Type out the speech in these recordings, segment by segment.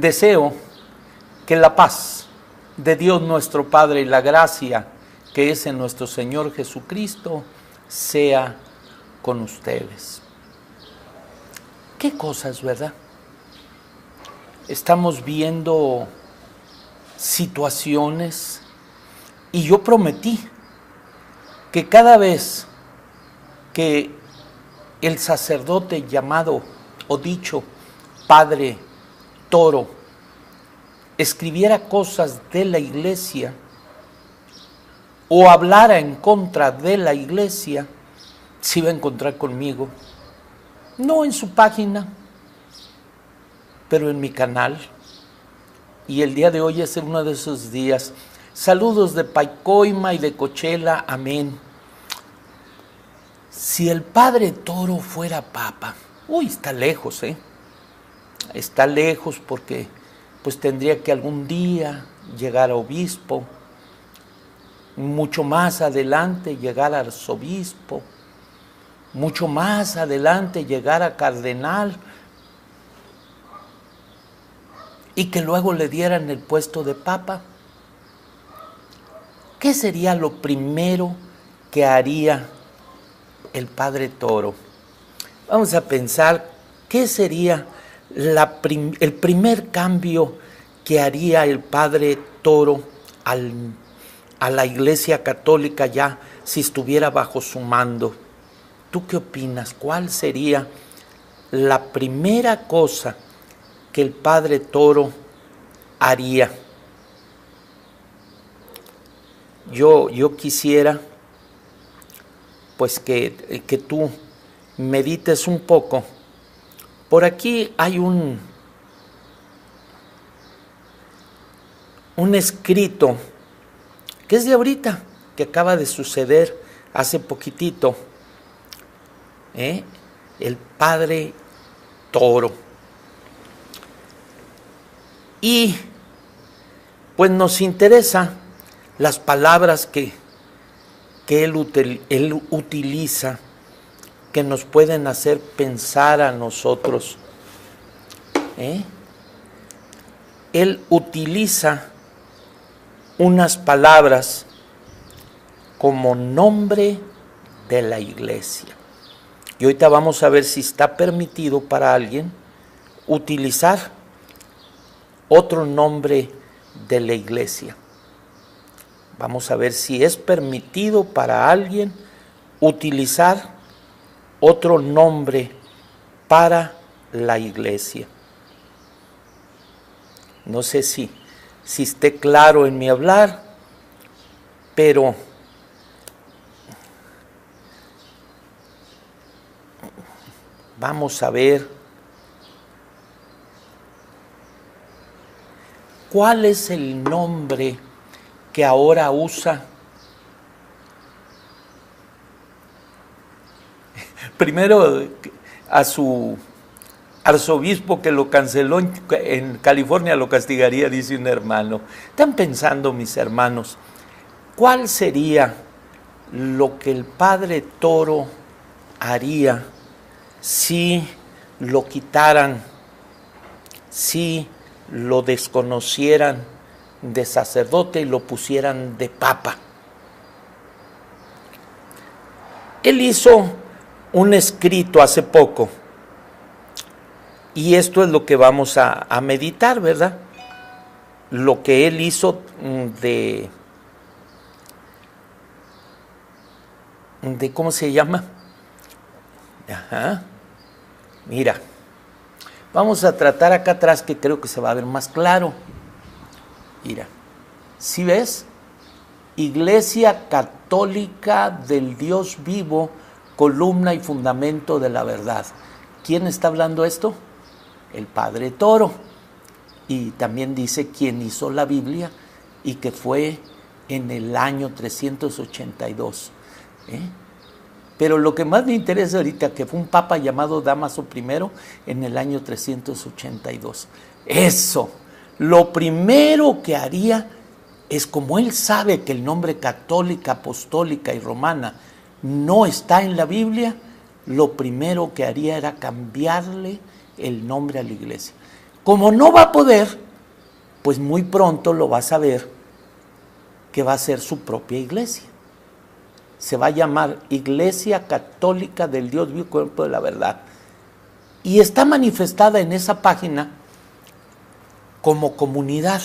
Deseo que la paz de Dios nuestro Padre y la gracia que es en nuestro Señor Jesucristo sea con ustedes. ¿Qué cosas, verdad? Estamos viendo situaciones y yo prometí que cada vez que el sacerdote llamado o dicho Padre Toro escribiera cosas de la iglesia o hablara en contra de la iglesia, se iba a encontrar conmigo, no en su página, pero en mi canal. Y el día de hoy es uno de esos días. Saludos de Paicoima y de Cochela, amén. Si el Padre Toro fuera papa, está lejos, está lejos porque pues tendría que algún día llegar a obispo, mucho más adelante llegar a arzobispo, mucho más adelante llegar a cardenal y que luego le dieran el puesto de papa. ¿Qué sería lo primero que haría el Padre Toro? Vamos a pensar qué sería el primer cambio que haría el Padre Toro a la Iglesia Católica ya si estuviera bajo su mando. ¿Tú qué opinas? ¿Cuál sería la primera cosa que el Padre Toro haría? Yo quisiera pues que tú medites un poco. Por aquí hay un escrito que es de ahorita, que acaba de suceder hace poquitito, el Padre Toro. Y pues nos interesa las palabras que él utiliza, que nos pueden hacer pensar a nosotros. Él utiliza unas palabras como nombre de la iglesia. Y ahorita vamos a ver si está permitido para alguien utilizar otro nombre de la iglesia. Vamos a ver si es permitido para alguien utilizar otro nombre para la iglesia. No sé si esté claro en mi hablar, pero vamos a ver cuál es el nombre que ahora usa. Primero a su arzobispo que lo canceló en California lo castigaría, dice un hermano. Están pensando, mis hermanos, ¿cuál sería lo que el Padre Toro haría si lo quitaran, si lo desconocieran de sacerdote y lo pusieran de papa? Él hizo un escrito hace poco, y esto es lo que vamos a meditar, ¿verdad? Lo que él hizo de ¿cómo se llama? Mira, vamos a tratar acá atrás, que creo que se va a ver más claro. Mira, ¿sí ves? Iglesia Católica del Dios vivo, columna y fundamento de la verdad. ¿Quién está hablando esto? El Padre Toro. Y también dice quién hizo la Biblia y que fue en el año 382. Pero lo que más me interesa ahorita, que fue un papa llamado Dámaso I en el año 382. Eso, lo primero que haría es, como él sabe que el nombre católica, apostólica y romana no está en la Biblia, lo primero que haría era cambiarle el nombre a la iglesia. Como no va a poder, pues muy pronto lo vas a ver que va a ser su propia iglesia. Se va a llamar Iglesia Católica del Dios Vivo, Cuerpo de la Verdad. Y está manifestada en esa página como comunidad.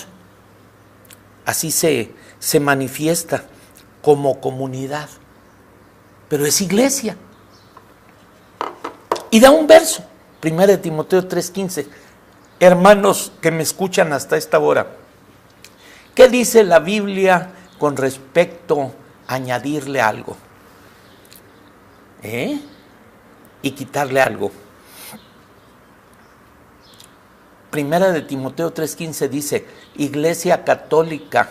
Así se manifiesta como comunidad. Pero es iglesia. Y da un verso, 1 Timoteo 3:15. Hermanos que me escuchan hasta esta hora, ¿qué dice la Biblia con respecto a añadirle algo? Y quitarle algo. 1 Timoteo 3:15 dice, Iglesia Católica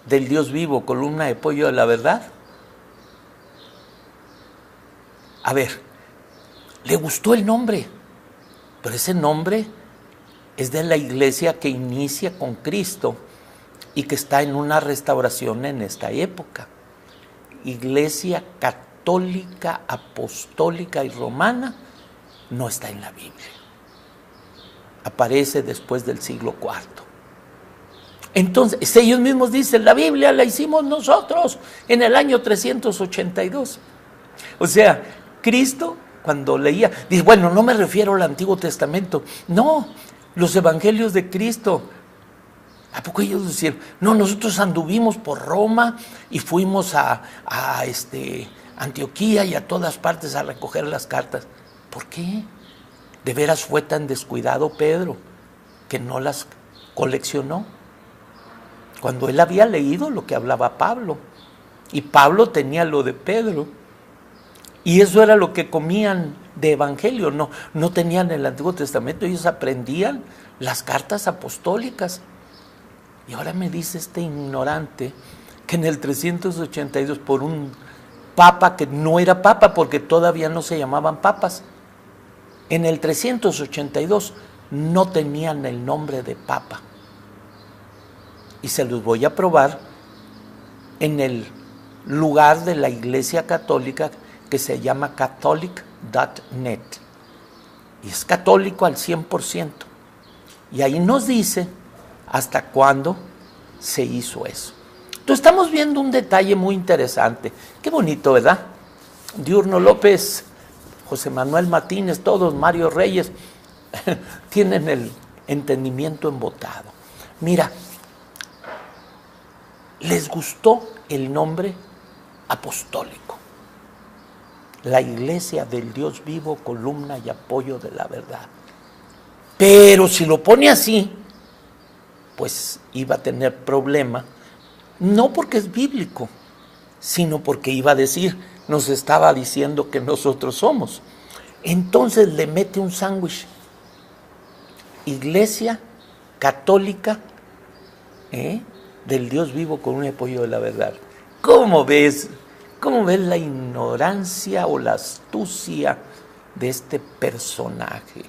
del Dios Vivo, columna de apoyo de la verdad. A ver, le gustó el nombre, pero ese nombre es de la iglesia que inicia con Cristo y que está en una restauración en esta época. Iglesia Católica, Apostólica y Romana no está en la Biblia. Aparece después del siglo IV. Entonces, ellos mismos dicen, la Biblia la hicimos nosotros en el año 382. O sea, Cristo, cuando leía, dice, bueno, no me refiero al Antiguo Testamento, no, los evangelios de Cristo. ¿A poco ellos decían? No, nosotros anduvimos por Roma y fuimos a Antioquía y a todas partes a recoger las cartas. ¿Por qué? ¿De veras fue tan descuidado Pedro que no las coleccionó? Cuando él había leído lo que hablaba Pablo, y Pablo tenía lo de Pedro, y eso era lo que comían de evangelio, no tenían el Antiguo Testamento, ellos aprendían las cartas apostólicas. Y ahora me dice este ignorante que en el 382 por un papa que no era papa porque todavía no se llamaban papas, en el 382 no tenían el nombre de papa. Y se los voy a probar en el lugar de la Iglesia Católica que se llama catholic.net. Y es católico al 100%. Y ahí nos dice hasta cuándo se hizo eso. Entonces estamos viendo un detalle muy interesante. Qué bonito, ¿verdad? Diurno López, José Manuel Martínez, todos, Mario Reyes, tienen el entendimiento embotado. Mira, les gustó el nombre apostólico. La Iglesia del Dios Vivo, columna y apoyo de la verdad. Pero si lo pone así, pues iba a tener problema, no porque es bíblico, sino porque iba a decir, nos estaba diciendo que nosotros somos. Entonces le mete un sándwich. Iglesia Católica del Dios Vivo con un apoyo de la verdad. ¿Cómo ves? ¿Cómo ves la ignorancia o la astucia de este personaje?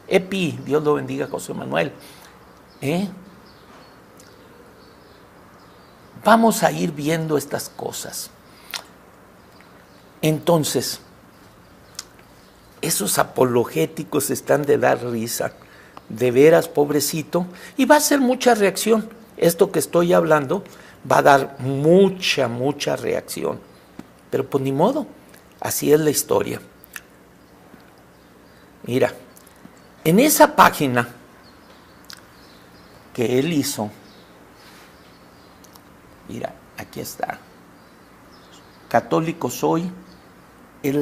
Epi, Dios lo bendiga, José Manuel. Vamos a ir viendo estas cosas. Entonces, esos apologéticos están de dar risa. De veras, pobrecito. Y va a ser mucha reacción. Esto que estoy hablando va a dar mucha reacción. Pero pues ni modo. Así es la historia. Mira, en esa página que él hizo, mira, aquí está. Católico soy, es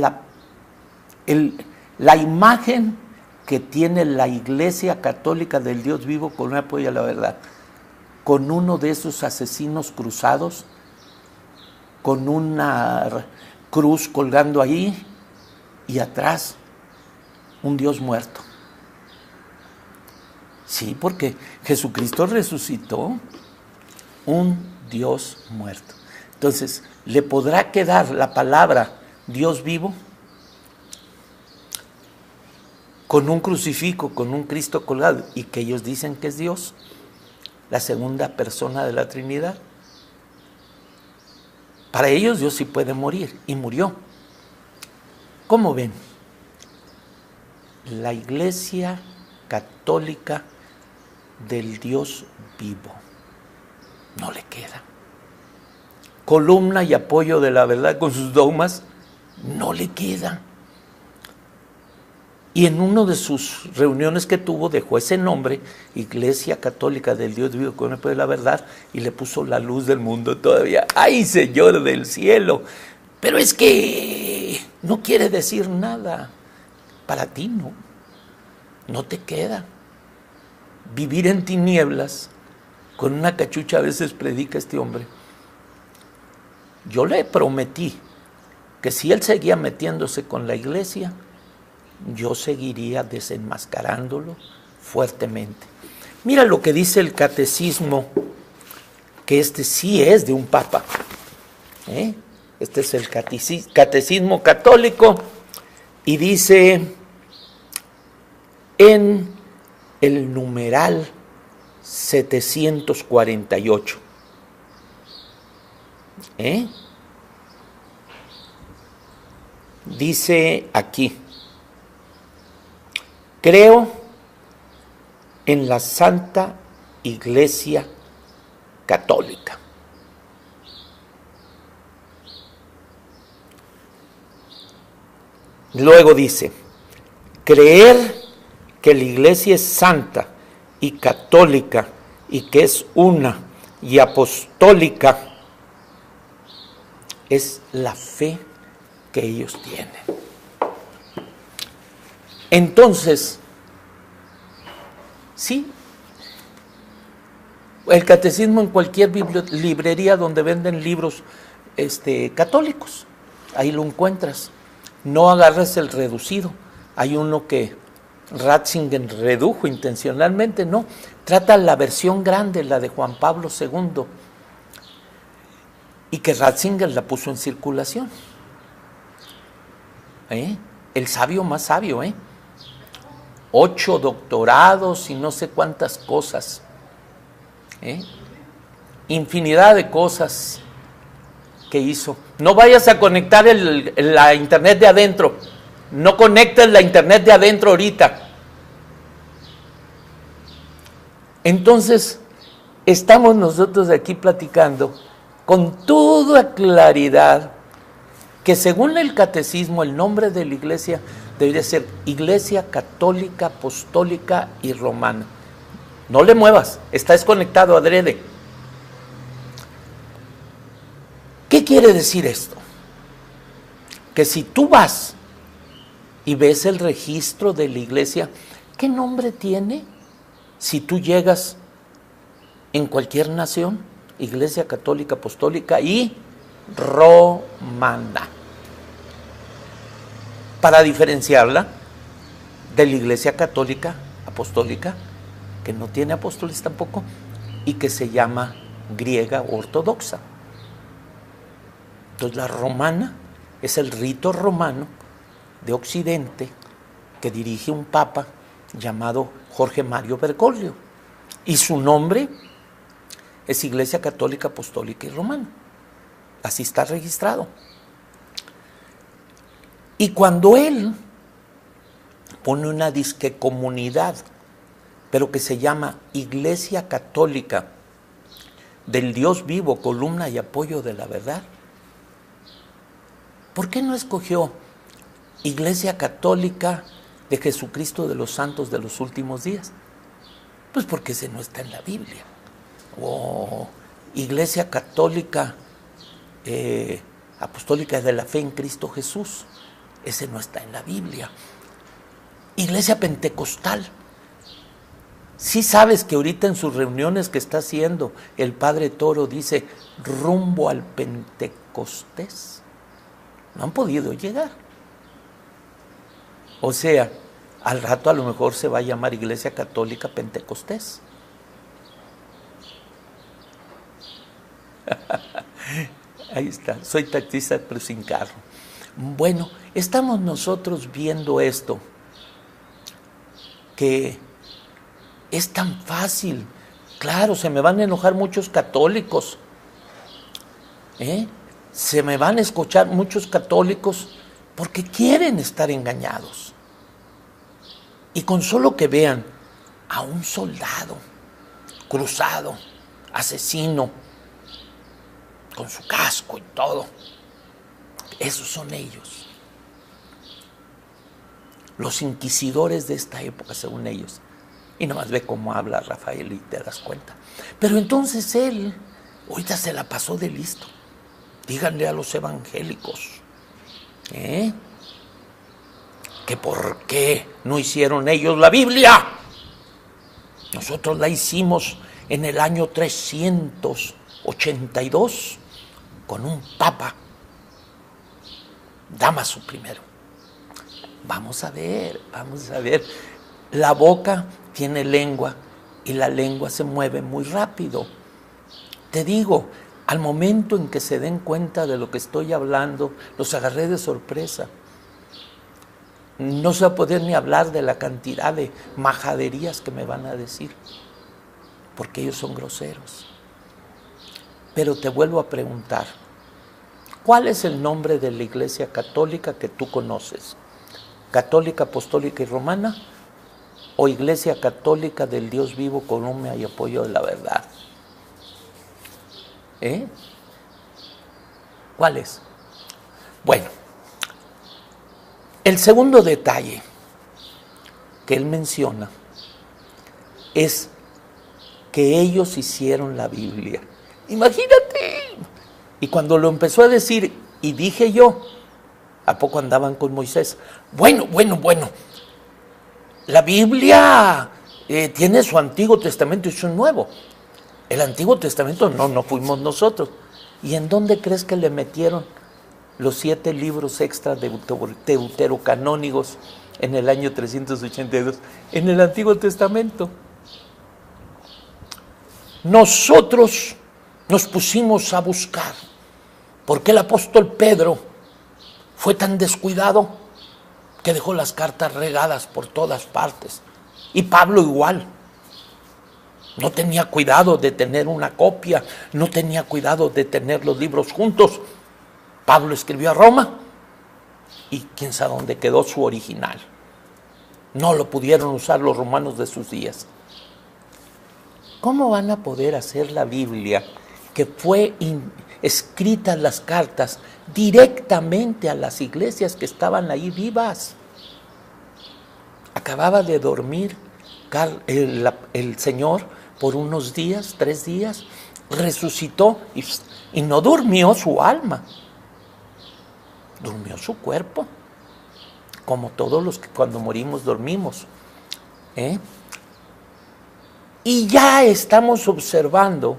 la imagen que tiene la Iglesia Católica del Dios Vivo con un apoyo a la verdad, con uno de esos asesinos cruzados, con una cruz colgando ahí y atrás un Dios muerto. Sí, porque Jesucristo resucitó un Dios muerto. Entonces, ¿le podrá quedar la palabra Dios vivo? Con un crucifijo, con un Cristo colgado, y que ellos dicen que es Dios, la segunda persona de la Trinidad. Para ellos Dios sí puede morir, y murió. ¿Cómo ven? La Iglesia Católica del Dios vivo. No le queda. Columna y apoyo de la verdad con sus dogmas, no le queda. Y en una de sus reuniones que tuvo dejó ese nombre, Iglesia Católica del Dios vivo con el poder de la verdad, y le puso la luz del mundo todavía. ¡Ay, Señor del cielo! Pero es que no quiere decir nada. Para ti no te queda. Vivir en tinieblas, con una cachucha a veces predica este hombre. Yo le prometí que si él seguía metiéndose con la iglesia, yo seguiría desenmascarándolo fuertemente. Mira lo que dice el catecismo, que este sí es de un papa. Este es el catecismo católico, y dice en el numeral 748. Dice aquí: creo en la Santa Iglesia Católica. Luego dice: creer que la Iglesia es santa y católica y que es una y apostólica es la fe que ellos tienen. Entonces, sí, el catecismo en cualquier librería donde venden libros católicos, ahí lo encuentras. No agarres el reducido. Hay uno que Ratzinger redujo intencionalmente, no. Trata la versión grande, la de Juan Pablo II, y que Ratzinger la puso en circulación. El sabio más sabio, 8 doctorados y no sé cuántas cosas. Infinidad de cosas que hizo. No vayas a conectar la internet de adentro. No conectes la internet de adentro ahorita. Entonces, estamos nosotros aquí platicando con toda claridad que según el catecismo el nombre de la iglesia debería ser Iglesia Católica, Apostólica y Romana. No le muevas, está desconectado adrede. ¿Qué quiere decir esto? Que si tú vas y ves el registro de la iglesia, ¿qué nombre tiene? Si tú llegas en cualquier nación, Iglesia Católica, Apostólica y Romana, para diferenciarla de la Iglesia Católica, Apostólica, que no tiene apóstoles tampoco, y que se llama griega ortodoxa. Entonces la romana es el rito romano de Occidente que dirige un papa llamado Jorge Mario Bergoglio, y su nombre es Iglesia Católica, Apostólica y Romana. Así está registrado. Y cuando él pone una disque comunidad, pero que se llama Iglesia Católica del Dios vivo, columna y apoyo de la verdad, ¿por qué no escogió Iglesia Católica de Jesucristo de los Santos de los Últimos Días? Pues porque ese no está en la Biblia. O Iglesia Católica Apostólica de la Fe en Cristo Jesús, ese no está en la Biblia. Iglesia Pentecostal. Sí sabes que ahorita en sus reuniones que está haciendo el Padre Toro dice rumbo al Pentecostés. No han podido llegar. O sea, al rato a lo mejor se va a llamar Iglesia Católica Pentecostés. Ahí está, soy taxista pero sin carro. Bueno, estamos nosotros viendo esto, que es tan fácil. Claro, se me van a enojar muchos católicos, se me van a escuchar muchos católicos porque quieren estar engañados. Y con solo que vean a un soldado cruzado, asesino, con su casco y todo. Esos son ellos. Los inquisidores de esta época, según ellos. Y nomás ve cómo habla Rafael y te das cuenta. Pero entonces él, ahorita se la pasó de listo. Díganle a los evangélicos, que por qué no hicieron ellos la Biblia. Nosotros la hicimos en el año 382 con un papa, Dámaso I. Vamos a ver. La boca tiene lengua y la lengua se mueve muy rápido. Te digo, al momento en que se den cuenta de lo que estoy hablando, los agarré de sorpresa. No se va a poder ni hablar de la cantidad de majaderías que me van a decir, porque ellos son groseros. Pero te vuelvo a preguntar, ¿cuál es el nombre de la Iglesia Católica que tú conoces? ¿Católica, Apostólica y Romana? ¿O Iglesia Católica del Dios vivo, Colombia y apoyo de la verdad? ¿Cuál es? Bueno, el segundo detalle que él menciona es que ellos hicieron la Biblia. Imagínate. Y cuando lo empezó a decir, y dije yo, ¿a poco andaban con Moisés? Bueno. La Biblia tiene su Antiguo Testamento y su Nuevo. El Antiguo Testamento no fuimos nosotros. ¿Y en dónde crees que le metieron los 7 libros extras deuterocanónicos en el año 382? En el Antiguo Testamento. Nosotros nos pusimos a buscar. ¿Por qué el apóstol Pedro fue tan descuidado que dejó las cartas regadas por todas partes? Y Pablo igual. No tenía cuidado de tener una copia, no tenía cuidado de tener los libros juntos. Pablo escribió a Roma y quién sabe dónde quedó su original. No lo pudieron usar los romanos de sus días. ¿Cómo van a poder hacer la Biblia, que fue escritas las cartas directamente a las iglesias que estaban ahí vivas? Acababa de dormir el Señor por unos días, 3 días, resucitó y no durmió su alma, durmió su cuerpo, como todos los que cuando morimos dormimos. Y ya estamos observando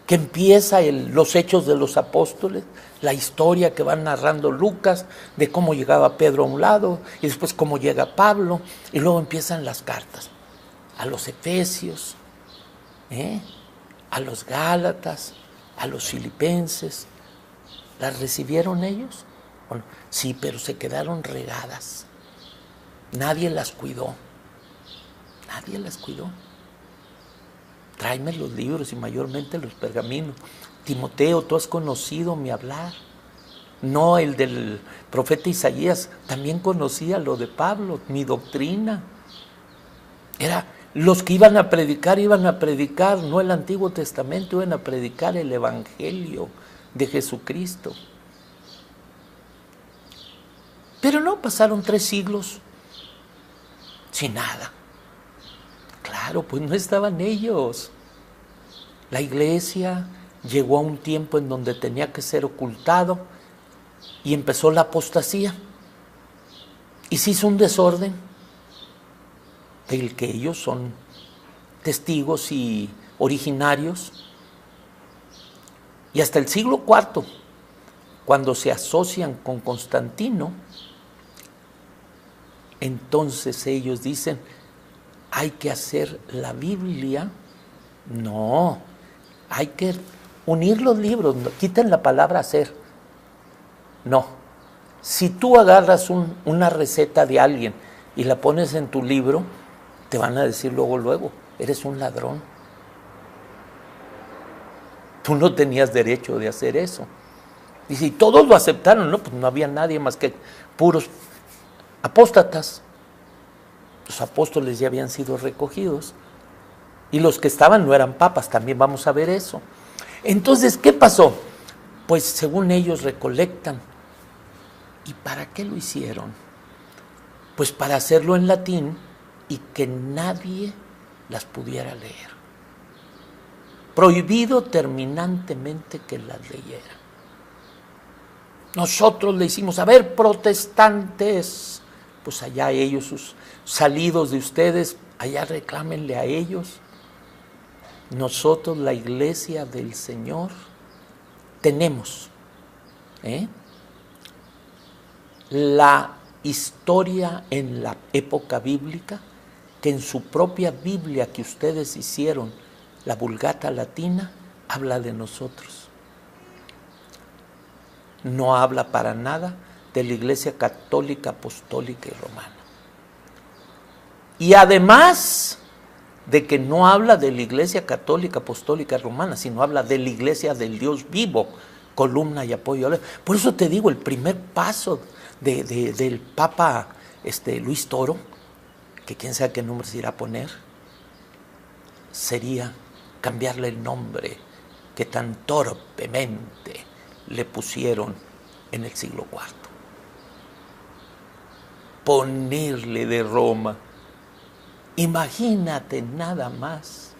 que empieza los Hechos de los Apóstoles, la historia que va narrando Lucas de cómo llegaba Pedro a un lado y después cómo llega Pablo, y luego empiezan las cartas a los Efesios, a los Gálatas, a los Filipenses. ¿Las recibieron ellos? Bueno, sí, pero se quedaron regadas. Nadie las cuidó. Tráeme los libros y mayormente los pergaminos. Timoteo, tú has conocido mi hablar. No, el del profeta Isaías también conocía lo de Pablo, mi doctrina. Era los que iban a predicar, no el Antiguo Testamento, iban a predicar el Evangelio de Jesucristo. Pero no, pasaron 3 siglos sin nada. Claro, pues no estaban ellos. La iglesia llegó a un tiempo en donde tenía que ser ocultado y empezó la apostasía. Y se hizo un desorden del que ellos son testigos y originarios. Y hasta el siglo IV, cuando se asocian con Constantino, entonces ellos dicen, hay que hacer la Biblia. No, hay que unir los libros, quiten la palabra hacer. No, si tú agarras una receta de alguien y la pones en tu libro, te van a decir luego, eres un ladrón. Tú no tenías derecho de hacer eso. Dice, y todos lo aceptaron, no, pues no había nadie más que puros apóstatas. Los apóstoles ya habían sido recogidos. Y los que estaban no eran papas, también vamos a ver eso. Entonces, ¿qué pasó? Pues según ellos recolectan. ¿Y para qué lo hicieron? Pues para hacerlo en latín y que nadie las pudiera leer. Prohibido terminantemente que las leyeran. Nosotros le hicimos, a ver, protestantes, pues allá ellos, sus salidos de ustedes, allá reclámenle a ellos. Nosotros, la Iglesia del Señor, tenemos la historia en la época bíblica, que en su propia Biblia que ustedes hicieron, la Vulgata Latina, habla de nosotros. No habla para nada de la Iglesia Católica, Apostólica y Romana. Y además de que no habla de la Iglesia Católica, Apostólica y Romana, sino habla de la Iglesia del Dios vivo, columna y apoyo. Por eso te digo, el primer paso del Papa Luis Toro, que quién sabe qué nombre se irá a poner, sería cambiarle el nombre que tan torpemente le pusieron en el siglo IV. Ponerle de Roma. Imagínate nada más.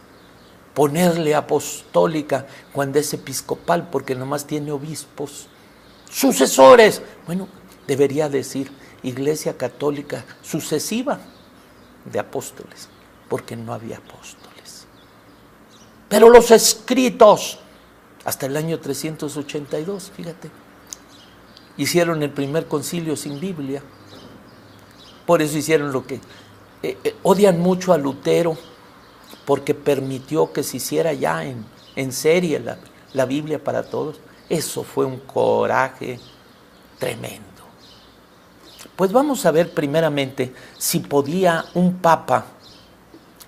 Ponerle apostólica cuando es episcopal, porque nomás tiene obispos. Sucesores. Bueno, debería decir Iglesia Católica sucesiva de apóstoles, porque no había apóstoles. Pero los escritos, hasta el año 382, fíjate, hicieron el primer concilio sin Biblia. Por eso hicieron lo que... odian mucho a Lutero, porque permitió que se hiciera ya en serie la Biblia para todos. Eso fue un coraje tremendo. Pues vamos a ver primeramente si podía un papa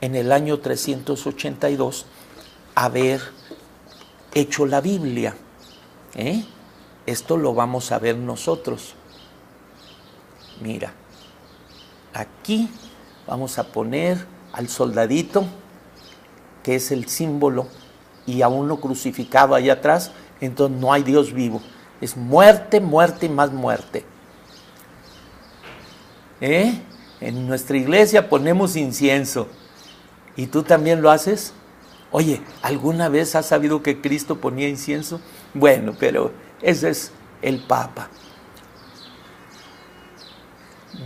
en el año 382 haber hecho la Biblia. Esto lo vamos a ver nosotros. Mira, aquí vamos a poner al soldadito, que es el símbolo, y a uno crucificado allá atrás. Entonces no hay Dios vivo, es muerte, muerte y más muerte. En nuestra iglesia ponemos incienso, y tú también lo haces. Oye, ¿alguna vez has sabido que Cristo ponía incienso? Bueno, pero ese es el Papa.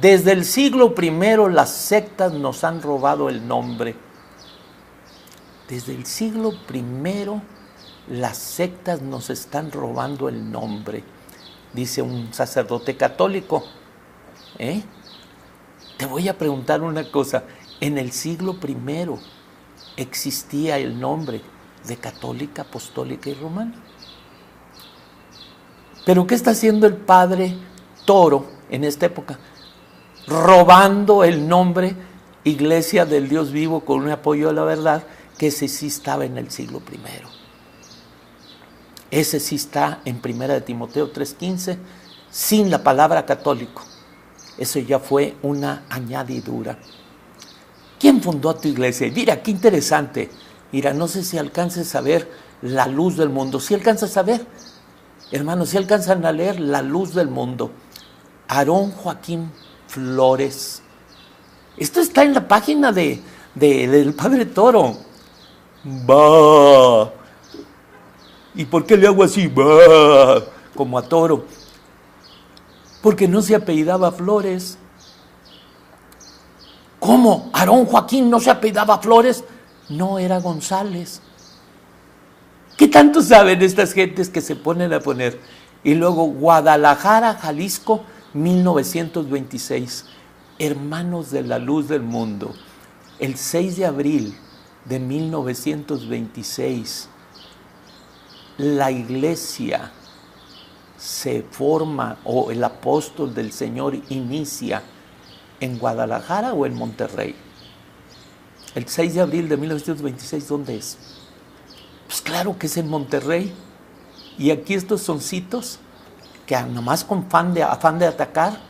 Desde el siglo I las sectas nos han robado el nombre. Desde el siglo I las sectas nos están robando el nombre, dice un sacerdote católico. Te voy a preguntar una cosa. En el siglo I existía el nombre de Católica, Apostólica y Romana. ¿Pero qué está haciendo el padre Toro en esta época? Robando el nombre Iglesia del Dios vivo con un apoyo a la verdad, que ese sí estaba en el siglo I. Ese sí está en 1 de Timoteo 3:15, sin la palabra católico. Eso ya fue una añadidura. ¿Quién fundó tu iglesia? Mira, qué interesante. Mira, no sé si alcances a ver la luz del mundo. ¿Sí alcanzas a ver? Hermanos, ¿sí alcanzan a leer la luz del mundo? Aarón Joaquín Flores. Esto está en la página del Padre Toro. ¡Bah! ¿Y por qué le hago así? ¡Bah! Como a Toro. Porque no se apellidaba Flores. ¿Cómo? ¿Aarón Joaquín no se apellidaba Flores? No, era González. ¿Qué tanto saben estas gentes que se ponen a poner? Y luego Guadalajara, Jalisco, 1926. Hermanos de la luz del mundo. El 6 de abril de 1926, la iglesia se forma, o el apóstol del Señor inicia en Guadalajara o en Monterrey. El 6 de abril de 1926, ¿dónde es? Pues claro que es en Monterrey. Y aquí estos soncitos que nomás con afán de atacar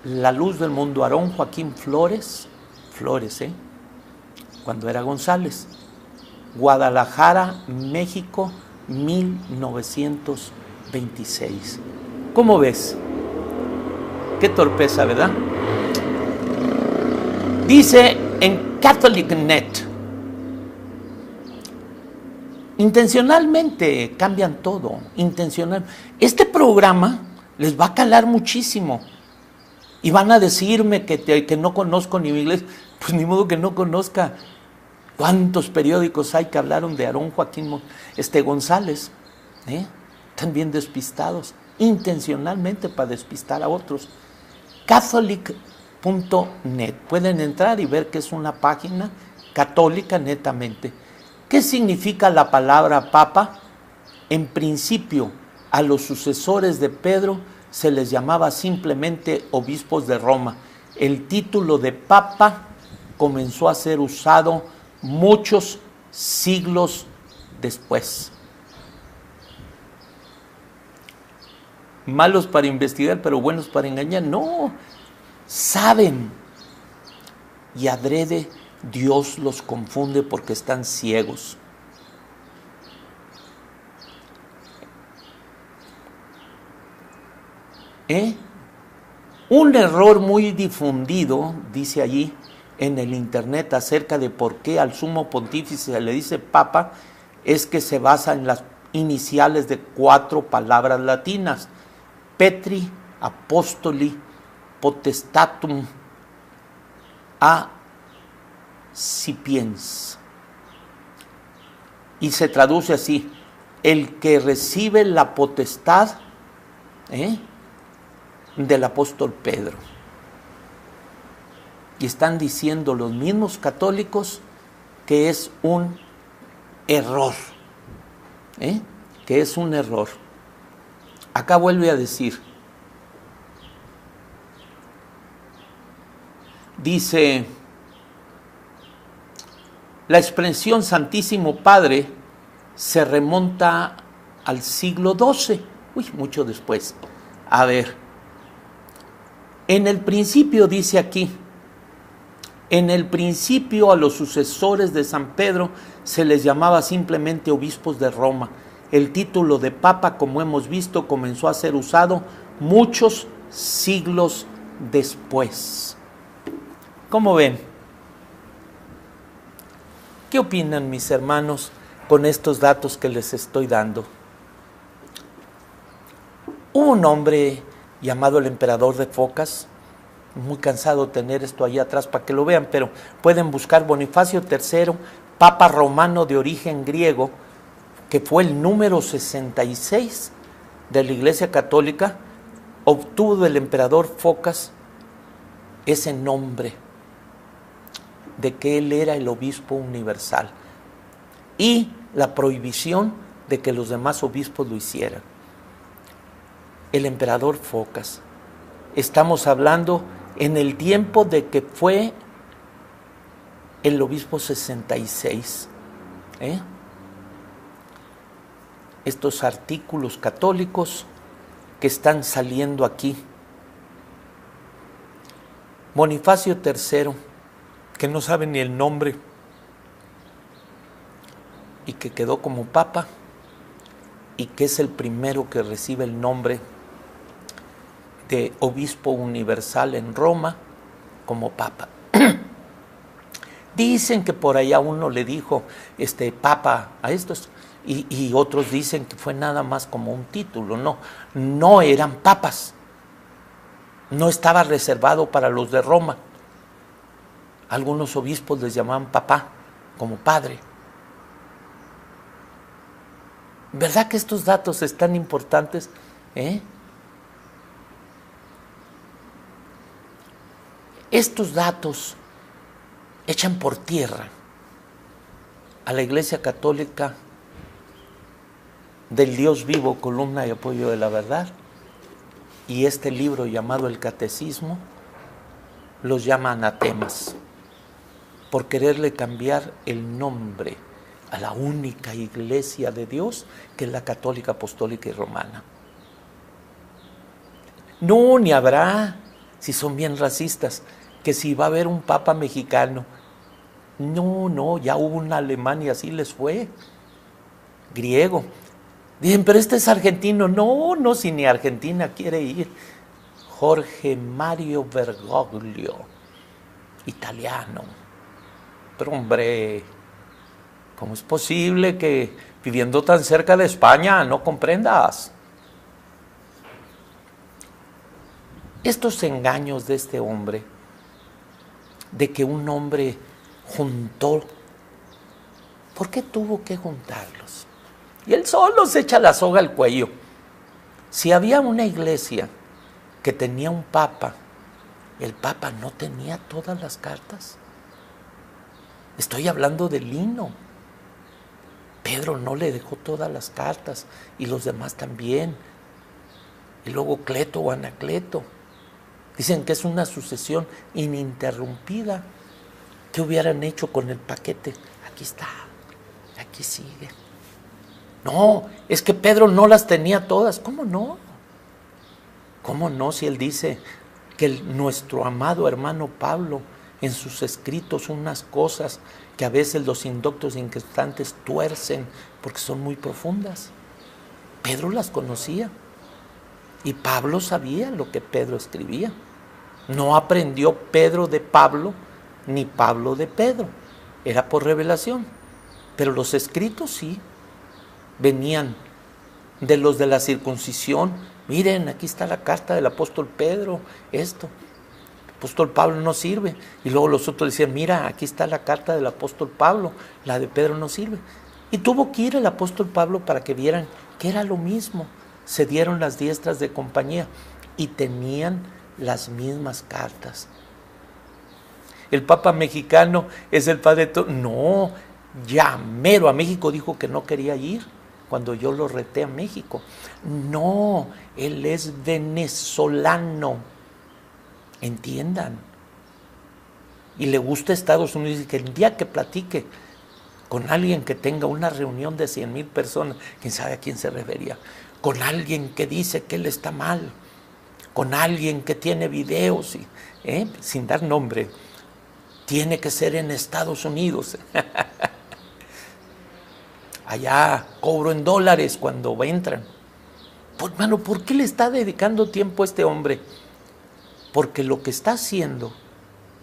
la luz del mundo, Aarón Joaquín Flores, cuando era González, Guadalajara, México, 1926. ¿Cómo ves? Qué torpeza, ¿verdad? Dice en CatholicNet, intencionalmente cambian todo, intencional. Este programa les va a calar muchísimo y van a decirme que no conozco ni mi inglés. Pues ni modo que no conozca. ¿Cuántos periódicos hay que hablaron de Aarón Joaquín González? Están bien despistados, intencionalmente para despistar a otros. Catholic.net, pueden entrar y ver que es una página católica netamente. ¿Qué significa la palabra papa? En principio, a los sucesores de Pedro se les llamaba simplemente obispos de Roma. El título de papa comenzó a ser usado muchos siglos después. Malos para investigar, pero buenos para engañar. No, saben. Y adrede Dios los confunde porque están ciegos. Un error muy difundido, dice allí en el internet, acerca de por qué al sumo pontífice se le dice papa, es que se basa en las iniciales de 4 palabras latinas: Petri, Apostoli, Potestatum, a Sapiens. Y se traduce así: el que recibe la potestad del apóstol Pedro. Y están diciendo los mismos católicos que es un error. Que es un error. Acá vuelve a decir, dice, la expresión Santísimo Padre se remonta al siglo XII, mucho después. A ver, en el principio dice aquí, en el principio a los sucesores de San Pedro se les llamaba simplemente obispos de Roma. El título de papa, como hemos visto, comenzó a ser usado muchos siglos después. ¿Cómo ven? ¿Qué opinan mis hermanos con estos datos que les estoy dando? Hubo un hombre llamado el emperador de Focas, muy cansado de tener esto ahí atrás para que lo vean, pero pueden buscar Bonifacio III, papa romano de origen griego, que fue el número 66 de la Iglesia Católica, obtuvo del emperador Focas ese nombre de que él era el obispo universal y la prohibición de que los demás obispos lo hicieran. El emperador Focas. Estamos hablando en el tiempo de que fue el obispo 66. Estos artículos católicos que están saliendo aquí. Bonifacio III, que no sabe ni el nombre y que quedó como papa y que es el primero que recibe el nombre de obispo universal en Roma como papa. Dicen que por allá uno le dijo papa a estos y otros dicen que fue nada más como un título. No eran papas, no estaba reservado para los de Roma. Algunos obispos les llamaban papá, como padre. ¿Verdad que estos datos están importantes? Estos datos echan por tierra a la Iglesia Católica del Dios vivo, columna y apoyo de la verdad, y este libro llamado el Catecismo los llama anatemas por quererle cambiar el nombre a la única Iglesia de Dios, que es la católica, apostólica y romana. No, ni habrá, si son bien racistas, que si va a haber un papa mexicano. No, ya hubo un alemán y así les fue. Griego. Dicen, pero este es argentino. No, si ni Argentina quiere ir. Jorge Mario Bergoglio, italiano. Pero hombre, ¿cómo es posible que viviendo tan cerca de España no comprendas? Estos engaños de este hombre, de que un hombre juntó, ¿por qué tuvo que juntarlos? Y él solo se echa la soga al cuello. Si había una iglesia que tenía un papa, el papa no tenía todas las cartas. Estoy hablando de Lino. Pedro no le dejó todas las cartas y los demás también. Y luego Cleto o Anacleto. Dicen que es una sucesión ininterrumpida. ¿Qué hubieran hecho con el paquete? Aquí está, aquí sigue. No, es que Pedro no las tenía todas. ¿Cómo no? ¿Cómo no si él dice que nuestro amado hermano Pablo en sus escritos unas cosas que a veces los indoctos e inquietantes tuercen porque son muy profundas? Pedro las conocía y Pablo sabía lo que Pedro escribía. No aprendió Pedro de Pablo ni Pablo de Pedro, era por revelación, pero los escritos sí venían de los de la circuncisión. Miren, aquí está la carta del apóstol Pedro, esto. El apóstol Pablo no sirve. Y luego los otros decían, mira, aquí está la carta del apóstol Pablo, la de Pedro no sirve. Y tuvo que ir el apóstol Pablo para que vieran que era lo mismo. Se dieron las diestras de compañía y tenían las mismas cartas. El Papa mexicano es el padre de todo. No, ya mero a México dijo que no quería ir cuando yo lo reté a México. No, él es venezolano. Entiendan. Y le gusta Estados Unidos, y que el día que platique con alguien que tenga una reunión de 100,000 personas, quién sabe a quién se refería, con alguien que dice que él está mal, con alguien que tiene videos, sin dar nombre, tiene que ser en Estados Unidos. Allá cobro en dólares cuando entran. Pues, hermano, ¿por qué le está dedicando tiempo a este hombre? Porque lo que está haciendo,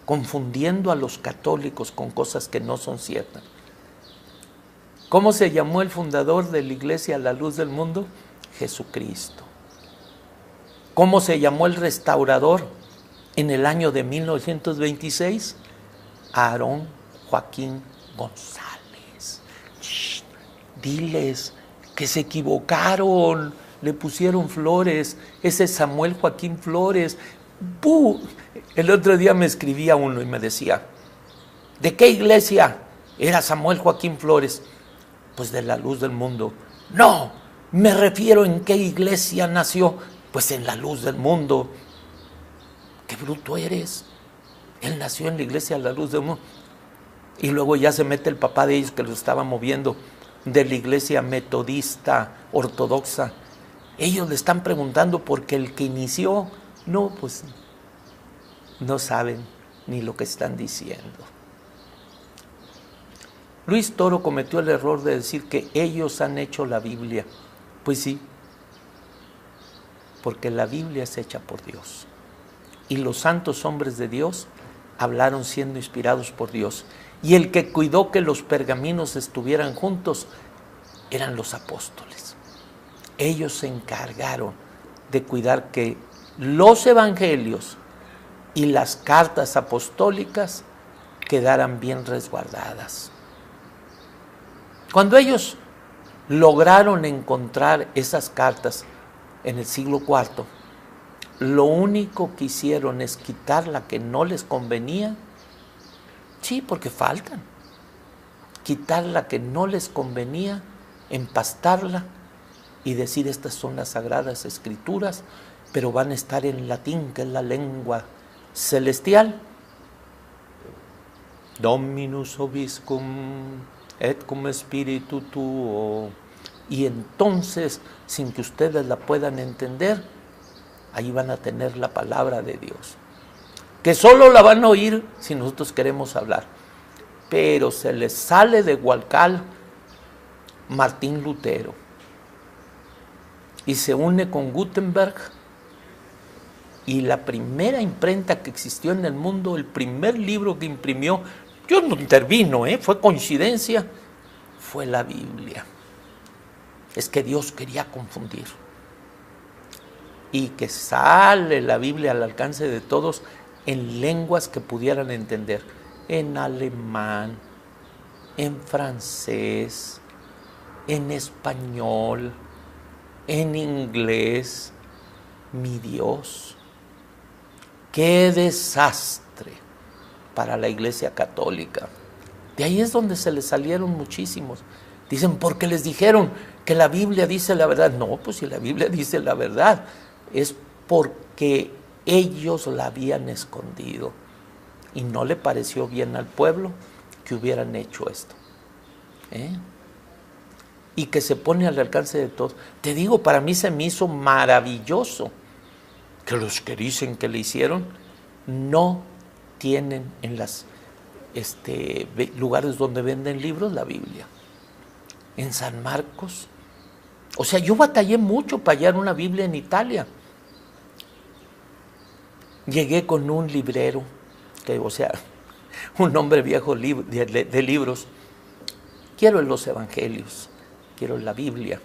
confundiendo a los católicos con cosas que no son ciertas. ¿Cómo se llamó el fundador de la iglesia La Luz del Mundo? Jesucristo. ¿Cómo se llamó el restaurador en el año de 1926? Aarón Joaquín González. Shh, diles que se equivocaron, le pusieron Flores, ese es Samuel Joaquín Flores. ¡Buh! El otro día me escribía uno y me decía, ¿de qué iglesia era Samuel Joaquín Flores? Pues de La Luz del Mundo. No, me refiero en qué iglesia nació. Pues en La Luz del Mundo. ¡Qué bruto eres! Él nació en la iglesia La Luz del Mundo. Y luego ya se mete el papá de ellos que lo estaba moviendo de la iglesia metodista ortodoxa. Ellos le están preguntando porque el que inició, no, pues no saben ni lo que están diciendo. Luis Toro cometió el error de decir que ellos han hecho la Biblia. Pues sí, porque la Biblia es hecha por Dios. Y los santos hombres de Dios hablaron siendo inspirados por Dios. Y el que cuidó que los pergaminos estuvieran juntos eran los apóstoles. Ellos se encargaron de cuidar que los evangelios y las cartas apostólicas quedaran bien resguardadas. Cuando ellos lograron encontrar esas cartas en el siglo IV, lo único que hicieron es quitar la que no les convenía. Sí, porque faltan. Quitar la que no les convenía, empastarla y decir estas son las sagradas escrituras, pero van a estar en latín, que es la lengua celestial. Dominus vobiscum et cum spiritu tuo. Y entonces, sin que ustedes la puedan entender, ahí van a tener la palabra de Dios, que solo la van a oír si nosotros queremos hablar. pero se le sale de Gualcal Martín Lutero y se une con Gutenberg, y la primera imprenta que existió en el mundo, el primer libro que imprimió, yo no intervino, fue coincidencia, fue la Biblia. Es que Dios quería confundir. Y que sale la Biblia al alcance de todos en lenguas que pudieran entender. En alemán, en francés, en español, en inglés. Mi Dios, qué desastre para la Iglesia Católica. De ahí es donde se les salieron muchísimos. Dicen, porque les dijeron que la Biblia dice la verdad. No, pues si la Biblia dice la verdad, es porque ellos la habían escondido y no le pareció bien al pueblo que hubieran hecho esto. Y que se pone al alcance de todos. Te digo, para mí se me hizo maravilloso que los que dicen que le hicieron no tienen en los lugares donde venden libros la Biblia. En San Marcos. O sea, yo batallé mucho para hallar una Biblia en Italia. Llegué con un librero, un hombre viejo de libros. Quiero los evangelios, quiero la Biblia.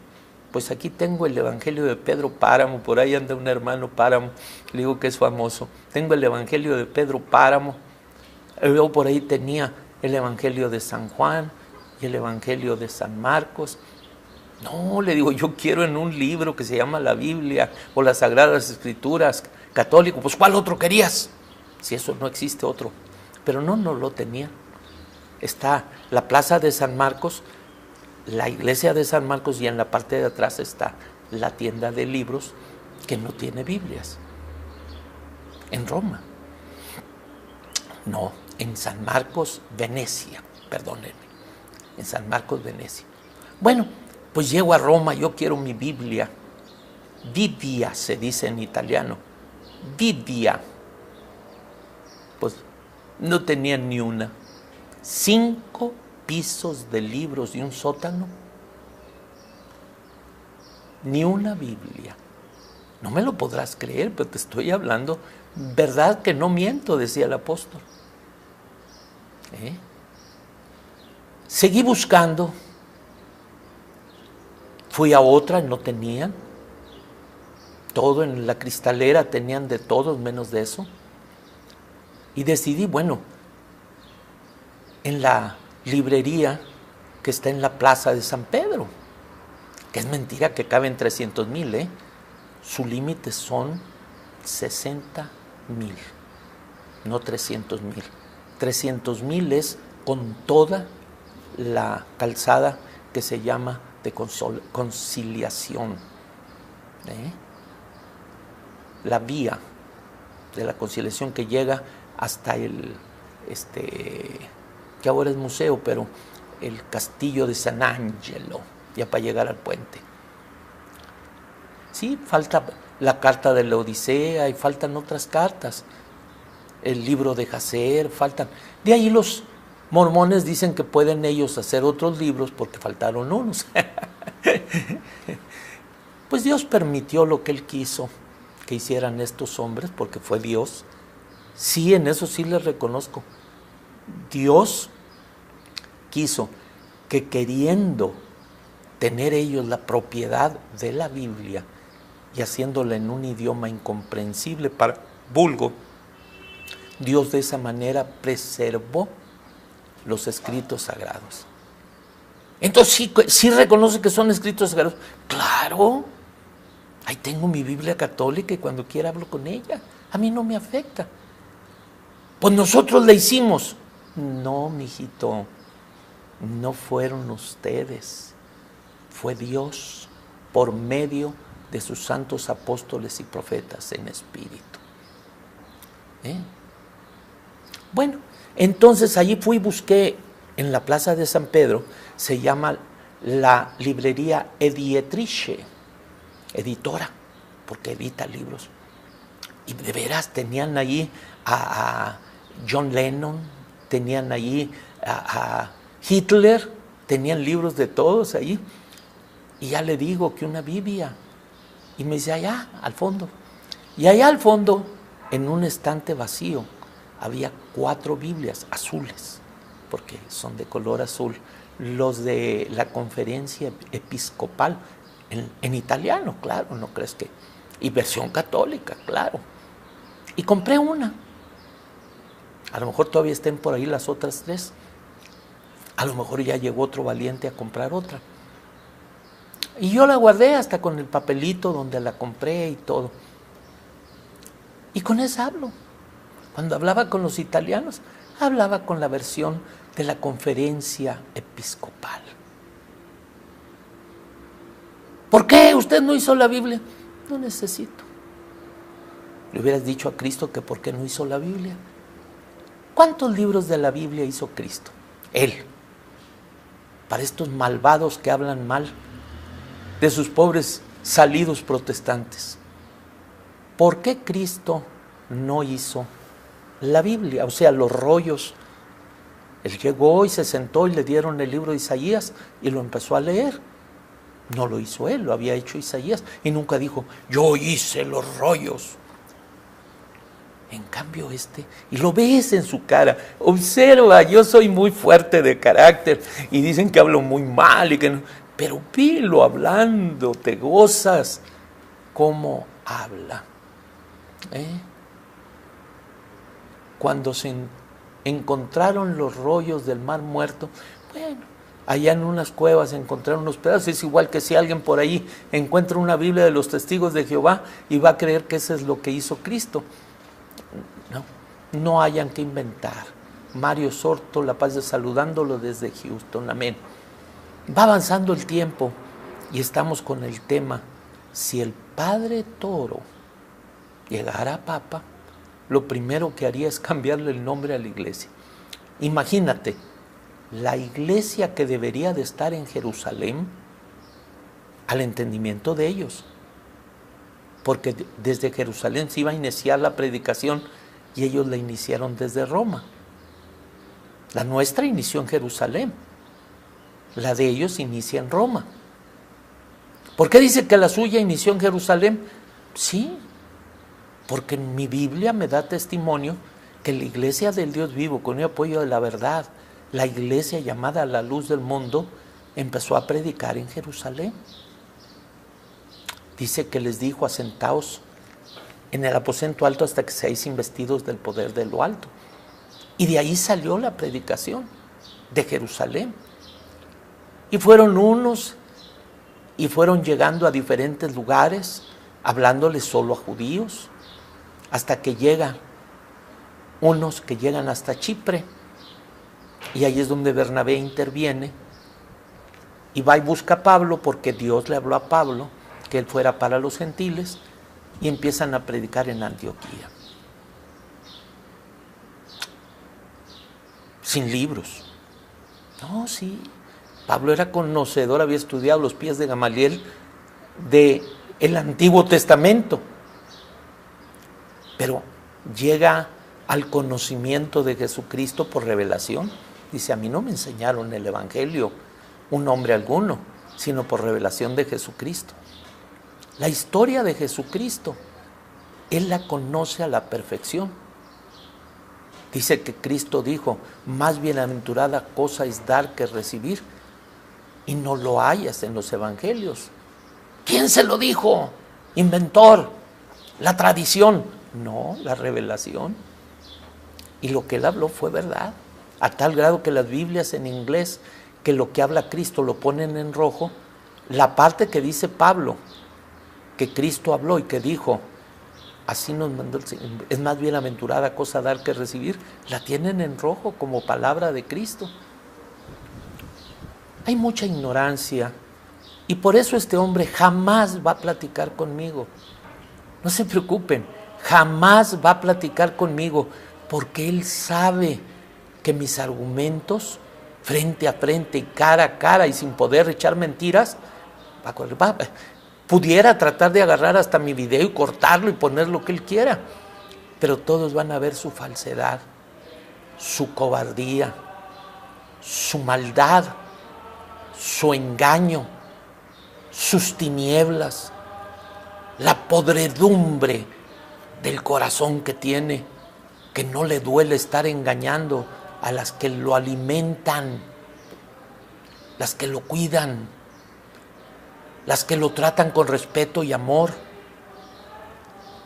Pues aquí tengo el Evangelio de Pedro Páramo, por ahí anda un hermano Páramo, le digo que es famoso. Tengo el Evangelio de Pedro Páramo, luego por ahí tenía el Evangelio de San Juan y el Evangelio de San Marcos. No, le digo, yo quiero en un libro que se llama la Biblia o las Sagradas Escrituras, católico. Pues ¿cuál otro querías? Si eso no existe otro. Pero no lo tenía. Está la plaza de San Marcos, la iglesia de San Marcos, y en la parte de atrás está la tienda de libros que no tiene Biblias. En Roma. No, en San Marcos, Venecia, perdónenme. En San Marcos, Venecia. Bueno, pues llego a Roma, yo quiero mi Biblia. Biblia se dice en italiano. Biblia. Pues no tenían ni una. 5 pisos de libros y un sótano. Ni una Biblia. No me lo podrás creer, pero te estoy hablando. ¿Verdad que no miento?, decía el apóstol. Seguí buscando. Fui a otra, no tenían. Todo en la cristalera tenían de todo, menos de eso. Y decidí, bueno, en la librería que está en la plaza de San Pedro, que es mentira que caben 300,000, su límite son 60,000, no 300,000. 300,000 es con toda la calzada que se llama de conciliación, la vía de la conciliación que llega hasta el que ahora es museo, pero el castillo de San Angelo, ya para llegar al puente. Sí, falta la carta de la Odisea y faltan otras cartas, el libro de Jacer, faltan. De ahí los mormones dicen que pueden ellos hacer otros libros porque faltaron unos. Pues Dios permitió lo que Él quiso que hicieran estos hombres, porque fue Dios. Sí, en eso sí les reconozco. Dios quiso que, queriendo tener ellos la propiedad de la Biblia y haciéndola en un idioma incomprensible para vulgo, Dios de esa manera preservó los escritos sagrados. Entonces sí reconoce que son escritos sagrados. Claro, ahí tengo mi Biblia católica y cuando quiera hablo con ella. A mí no me afecta. Pues nosotros la hicimos. No, mijito, no fueron ustedes. Fue Dios por medio de sus santos apóstoles y profetas en espíritu. Bueno, entonces allí fui y busqué en la plaza de San Pedro, se llama la librería Editrice, editora, porque edita libros. Y de veras tenían allí a John Lennon, tenían allí a Hitler, tenían libros de todos ahí. Y ya le digo que una Biblia. Y me dice, allá, al fondo. Y allá al fondo, en un estante vacío, había 4 Biblias azules, porque son de color azul, los de la conferencia episcopal, en italiano, claro, no crees que, y versión católica, claro. Y compré una. A lo mejor todavía estén por ahí las otras 3. A lo mejor ya llegó otro valiente a comprar otra. Y yo la guardé hasta con el papelito donde la compré y todo. Y con esa hablo. Cuando hablaba con los italianos, hablaba con la versión de la conferencia episcopal. ¿Por qué usted no hizo la Biblia? No necesito. Le hubieras dicho a Cristo que por qué no hizo la Biblia. ¿Cuántos libros de la Biblia hizo Cristo? Él. Para estos malvados que hablan mal de sus pobres salidos protestantes. ¿Por qué Cristo no hizo la Biblia? O sea, los rollos. Él llegó y se sentó y le dieron el libro de Isaías y lo empezó a leer. No lo hizo él, lo había hecho Isaías. Y nunca dijo, yo hice los rollos. En cambio y lo ves en su cara, observa, yo soy muy fuerte de carácter y dicen que hablo muy mal y que no, pero vilo hablando, te gozas cómo habla. Cuando se encontraron los rollos del Mar Muerto, bueno, allá en unas cuevas encontraron unos pedazos. Es igual que si alguien por ahí encuentra una Biblia de los Testigos de Jehová y va a creer que eso es lo que hizo Cristo. No hayan que inventar. Mario Sorto, La Paz, saludándolo desde Houston, amén. Va avanzando el tiempo y estamos con el tema, si el Padre Toro llegara a Papa, lo primero que haría es cambiarle el nombre a la iglesia. Imagínate, la iglesia que debería de estar en Jerusalén, al entendimiento de ellos, porque desde Jerusalén se iba a iniciar la predicación y ellos la iniciaron desde Roma. La nuestra inició en Jerusalén, la de ellos inicia en Roma. ¿Por qué dice que la suya inició en Jerusalén? Sí, porque en mi Biblia me da testimonio que la iglesia del Dios vivo, con el apoyo de la verdad, la iglesia llamada la luz del mundo, empezó a predicar en Jerusalén. Dice que les dijo, asentaos en el aposento alto hasta que seáis investidos del poder de lo alto. Y de ahí salió la predicación de Jerusalén. Y fueron unos y fueron llegando a diferentes lugares, hablándoles solo a judíos, hasta que llegan unos que llegan hasta Chipre. Y ahí es donde Bernabé interviene y va y busca a Pablo, porque Dios le habló a Pablo que él fuera para los gentiles, y empiezan a predicar en Antioquía. Sin libros. No, sí. Pablo era conocedor, había estudiado los pies de Gamaliel del Antiguo Testamento. Pero llega al conocimiento de Jesucristo por revelación. Dice, a mí no me enseñaron el Evangelio un hombre alguno, sino por revelación de Jesucristo. La historia de Jesucristo, él la conoce a la perfección. Dice que Cristo dijo, más bienaventurada cosa es dar que recibir, y no lo hayas en los evangelios. ¿Quién se lo dijo? Inventor, la tradición. No, la revelación. Y lo que él habló fue verdad, a tal grado que las Biblias en inglés, que lo que habla Cristo lo ponen en rojo, la parte que dice Pablo, que Cristo habló y que dijo, así nos mandó el Señor, es más bienaventurada cosa dar que recibir, la tienen en rojo como palabra de Cristo. Hay mucha ignorancia y por eso este hombre jamás va a platicar conmigo. No se preocupen, jamás va a platicar conmigo, porque él sabe que mis argumentos, frente a frente y cara a cara y sin poder echar mentiras, pudiera tratar de agarrar hasta mi video y cortarlo y poner lo que él quiera, pero todos van a ver su falsedad, su cobardía, su maldad, su engaño, sus tinieblas, la podredumbre del corazón que tiene, que no le duele estar engañando a las que lo alimentan, las que lo cuidan, las que lo tratan con respeto y amor,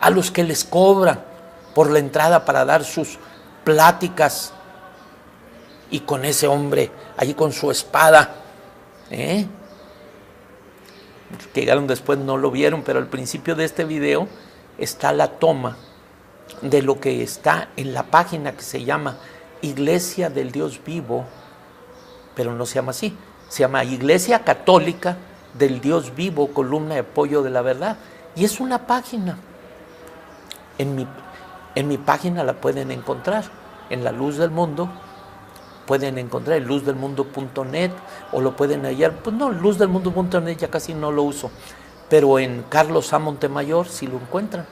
a los que les cobran por la entrada para dar sus pláticas, y con ese hombre ahí con su espada, que llegaron después no lo vieron, pero al principio de este video está la toma de lo que está en la página que se llama Iglesia del Dios Vivo, pero no se llama así, se llama Iglesia Católica del Dios Vivo, columna de apoyo de la verdad, y es una página. En mi página la pueden encontrar, en La Luz del Mundo, pueden encontrar en luzdelmundo.net, o lo pueden hallar, pues no, luzdelmundo.net ya casi no lo uso, pero en Carlos A. Montemayor sí lo encuentran.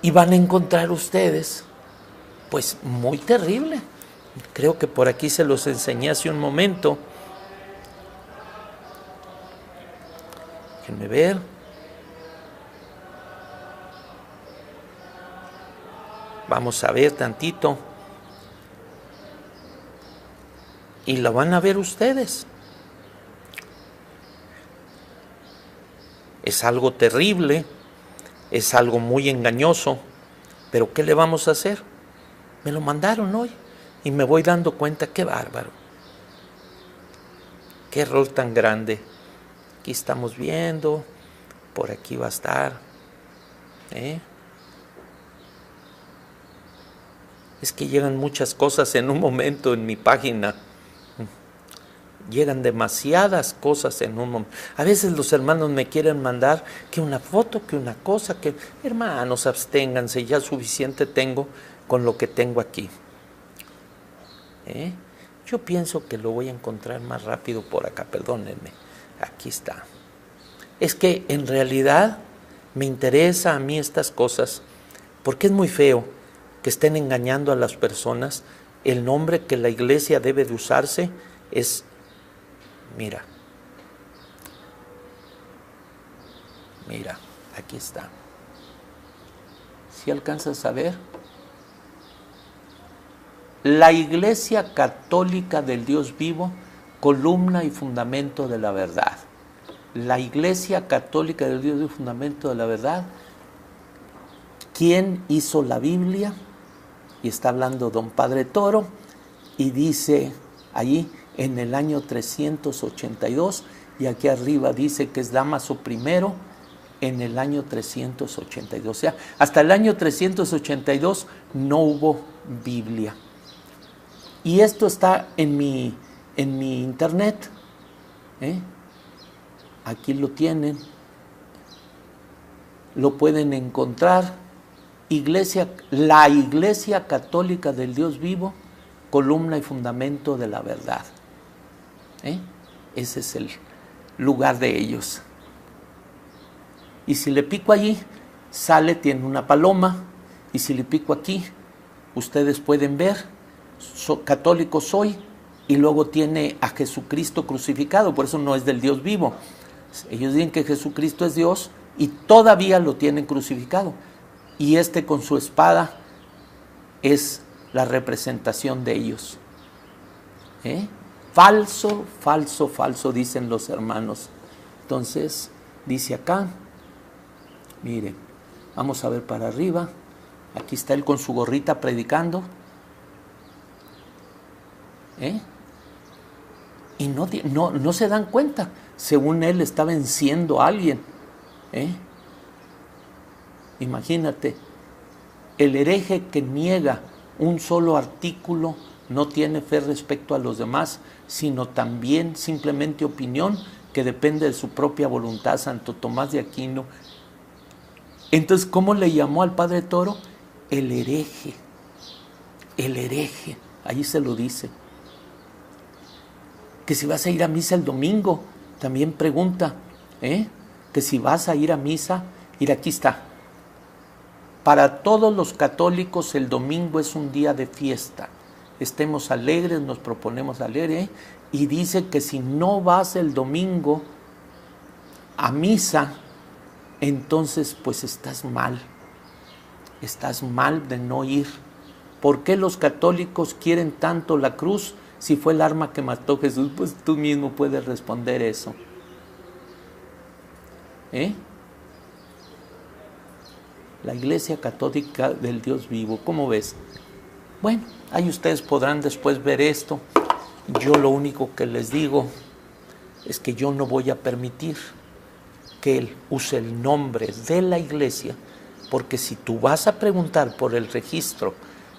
Y van a encontrar ustedes, pues muy terrible. Creo que por aquí se los enseñé hace un momento. Déjenme ver. Vamos a ver tantito. Y lo van a ver ustedes. Es algo terrible, es algo muy engañoso, pero ¿qué le vamos a hacer? Me lo mandaron hoy y me voy dando cuenta, qué bárbaro, qué error tan grande. Aquí estamos viendo, por aquí va a estar. Es que llegan muchas cosas en un momento en mi página. Llegan demasiadas cosas en un momento. A veces los hermanos me quieren mandar que una foto, que una cosa, que hermanos, absténganse, ya suficiente tengo con lo que tengo aquí. Yo pienso que lo voy a encontrar más rápido por acá, perdónenme. Aquí está. Es que en realidad me interesa a mí estas cosas, porque es muy feo que estén engañando a las personas. El nombre que la iglesia debe de usarse es, mira, aquí está. ¿Sí alcanzas a ver? La Iglesia Católica del Dios Vivo, columna y fundamento de la verdad. La Iglesia Católica del Dios Vivo, fundamento de la verdad. ¿Quién hizo la Biblia? Y está hablando don Padre Toro, y dice allí en el año 382, y aquí arriba dice que es Dámaso I en el año 382. O sea, hasta el año 382 no hubo Biblia. Y esto está en mi internet. Aquí lo tienen. Lo pueden encontrar. La Iglesia Católica del Dios Vivo, columna y fundamento de la verdad. Ese es el lugar de ellos. Y si le pico allí, sale, tiene una paloma. Y si le pico aquí, ustedes pueden ver, católico soy, y luego tiene a Jesucristo crucificado, por eso no es del Dios vivo. Ellos dicen que Jesucristo es Dios y todavía lo tienen crucificado. Y con su espada es la representación de ellos. Falso, falso, falso, dicen los hermanos. Entonces, dice acá, mire, vamos a ver para arriba. Aquí está él con su gorrita predicando. Y no se dan cuenta. Según él está venciendo a alguien. Imagínate, el hereje que niega un solo artículo no tiene fe respecto a los demás, sino también simplemente opinión que depende de su propia voluntad. Santo Tomás de Aquino. Entonces, ¿cómo le llamó al Padre Toro? El hereje. El hereje. Ahí se lo dice. Que si vas a ir a misa el domingo, también pregunta, que si vas a ir a misa, mira, aquí está. Para todos los católicos el domingo es un día de fiesta. estemos alegres, nos proponemos alegres, y dice que si no vas el domingo a misa, entonces pues estás mal de no ir. ¿Por qué los católicos quieren tanto la cruz si fue el arma que mató Jesús? Pues tú mismo puedes responder eso. La Iglesia Católica del Dios vivo, ¿cómo ves? Bueno, ahí ustedes podrán después ver esto. Yo lo único que les digo es que yo no voy a permitir que él use el nombre de la iglesia, porque si tú vas a preguntar por el registro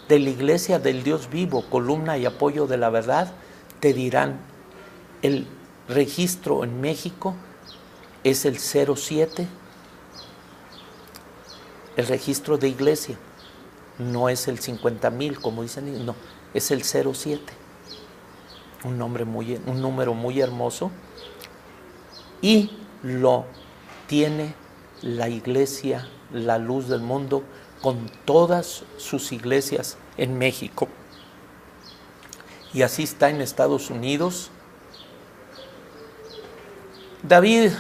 de la Iglesia del Dios vivo, columna y apoyo de la verdad, te dirán el registro en México es el 07, el registro de iglesia, no es el 50,000 como dicen, no, es el 07, un número muy hermoso, y lo tiene la iglesia, la luz del mundo, con todas sus iglesias en México. Y así está en Estados Unidos. David,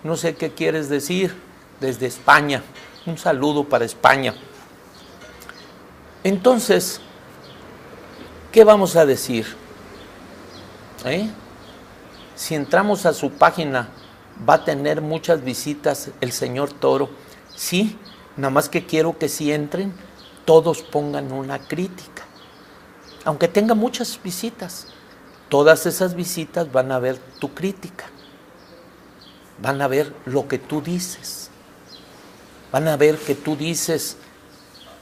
no sé qué quieres decir desde España. Un saludo para España. Entonces, ¿qué vamos a decir? Si entramos a su página, va a tener muchas visitas el señor Toro. Sí, nada más que quiero que si entren, todos pongan una crítica. Aunque tenga muchas visitas, todas esas visitas van a ver tu crítica. Van a ver lo que tú dices. Van a ver que tú dices,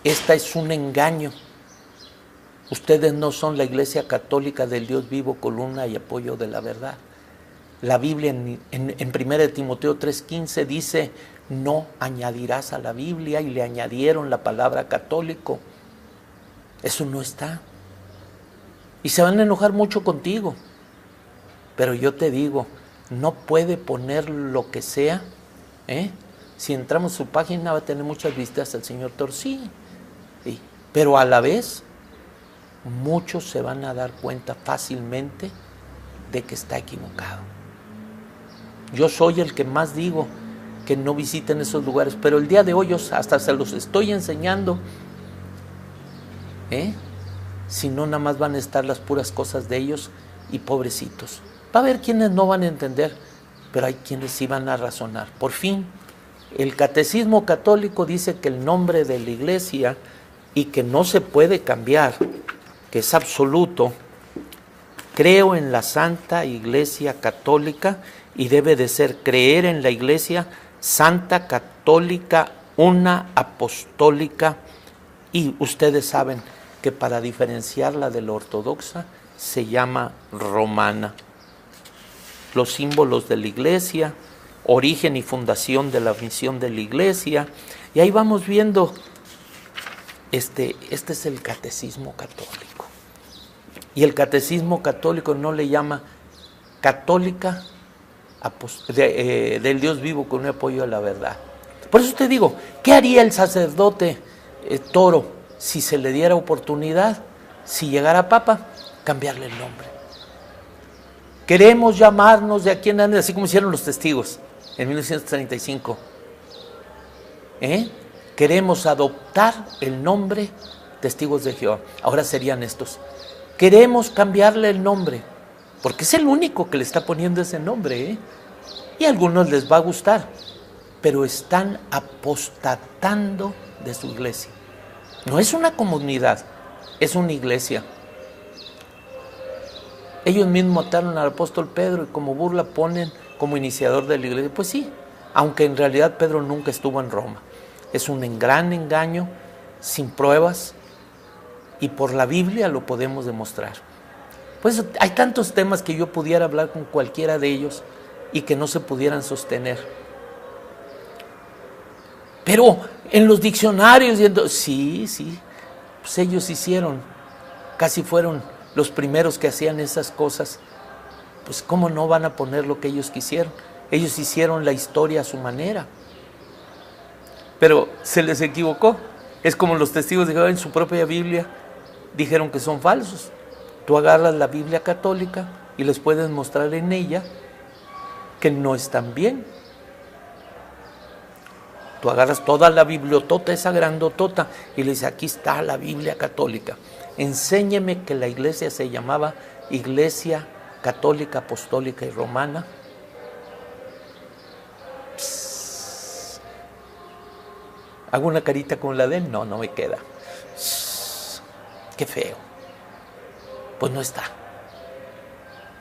esta es un engaño. Ustedes no son la Iglesia Católica del Dios vivo, columna y apoyo de la verdad. La Biblia en 1 Timoteo 3:15 dice, no añadirás a la Biblia, y le añadieron la palabra católico. Eso no está. Y se van a enojar mucho contigo. Pero yo te digo, no puede poner lo que sea. Si entramos a su página va a tener muchas vistas el señor Toro. Sí. Pero a la vez, muchos se van a dar cuenta fácilmente de que está equivocado. Yo soy el que más digo que no visiten esos lugares, pero el día de hoy yo hasta se los estoy enseñando. Si no, nada más van a estar las puras cosas de ellos y pobrecitos. Va a haber quienes no van a entender, pero hay quienes sí van a razonar. Por fin, el Catecismo Católico dice que el nombre de la iglesia, y que no se puede cambiar, que es absoluto. Creo en la Santa Iglesia Católica, y debe de ser creer en la Iglesia Santa Católica, una apostólica, y ustedes saben que para diferenciarla de la ortodoxa se llama romana. Los símbolos de la iglesia, origen y fundación de la misión de la iglesia, y ahí vamos viendo, este es el catecismo católico. Y el catecismo católico no le llama católica del Dios vivo con un apoyo a la verdad. Por eso te digo, ¿qué haría el sacerdote Toro si se le diera oportunidad, si llegara papa? Cambiarle el nombre. Queremos llamarnos de aquí en adelante, así como hicieron los testigos en 1935. Queremos adoptar el nombre Testigos de Jehová. Ahora serían estos. Queremos cambiarle el nombre, porque es el único que le está poniendo ese nombre, y a algunos les va a gustar, pero están apostatando de su iglesia. No es una comunidad, es una iglesia. Ellos mismos mataron al apóstol Pedro y como burla ponen como iniciador de la iglesia. Pues sí, aunque en realidad Pedro nunca estuvo en Roma. Es un gran engaño, sin pruebas, y por la Biblia lo podemos demostrar. Pues hay tantos temas que yo pudiera hablar con cualquiera de ellos y que no se pudieran sostener. Pero en los diccionarios, sí, pues ellos hicieron, casi fueron los primeros que hacían esas cosas. Pues ¿cómo no van a poner lo que ellos quisieron? Ellos hicieron la historia a su manera. Pero se les equivocó. Es como los testigos de Jehová en su propia Biblia. dijeron que son falsos. Tú agarras la Biblia católica y les puedes mostrar en ella que no están bien. Tú agarras toda la bibliotota, esa grandotota, y le dices, aquí está la Biblia católica. Enséñeme que la iglesia se llamaba Iglesia Católica, Apostólica y Romana. Psss. ¿Hago una carita con la de él? No, no me queda. Psss. Qué feo. Pues no está.